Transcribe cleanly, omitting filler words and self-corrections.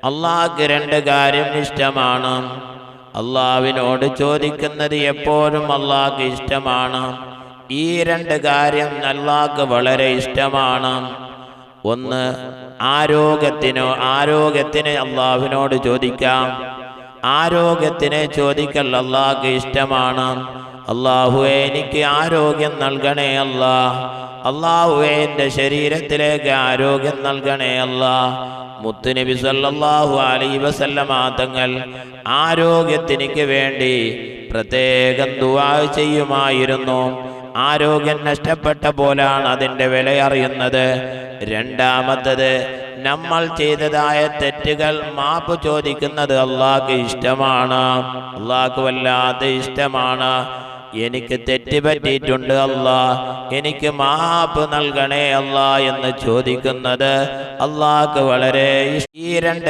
അള്ളാഹ്ക്ക് രണ്ട് കാര്യം ഇഷ്ടമാണ്. അള്ളാഹുവിനോട് ചോദിക്കുന്നത് എപ്പോഴും അള്ളാഹ്ക്ക് ഇഷ്ടമാണ്. ഈ രണ്ട് കാര്യം അള്ളാഹ്ക്ക് വളരെ ഇഷ്ടമാണ്. ഒന്ന്, ആരോഗ്യത്തിന് അള്ളാഹുവിനോട് ചോദിക്കാം. ആരോഗ്യത്തിന് ചോദിക്കൽ അള്ളാഹ്ക്ക് ഇഷ്ടമാണ്. അള്ളാഹുവേ എനിക്ക് ആരോഗ്യം നൽകണേ അല്ലാ. അള്ളാഹുവേ എൻ്റെ ശരീരത്തിലേക്ക് ആരോഗ്യം നൽകണേ അല്ലാ. മുത്തുനബി സല്ലല്ലാഹു അലൈഹി വസല്ലമ തങ്ങൾ ആരോഗ്യത്തിനു വേണ്ടി പ്രത്യേകം ദുആ ചെയ്യുമായിരുന്നു. ആരോഗ്യം നഷ്ടപ്പെട്ട പോലാണ് അതിൻ്റെ വില അറിയുന്നത്. രണ്ടാമത്തത്, നമ്മൾ ചെയ്തതായ തെറ്റുകൾ മാപ്പ് ചോദിക്കുന്നത് അള്ളാഹ്ക്ക് ഇഷ്ടമാണ്. അള്ളാഹ്ക്ക് വല്ലാതെ ഇഷ്ടമാണ്. എനിക്ക് തെറ്റ് പറ്റിയിട്ടുണ്ട് അല്ലാ, എനിക്ക് മാപ്പ് നൽകണേ അല്ലാ എന്ന് ചോദിക്കുന്നത് അള്ളാഹ്ക്ക് വളരെ ഈ രണ്ട്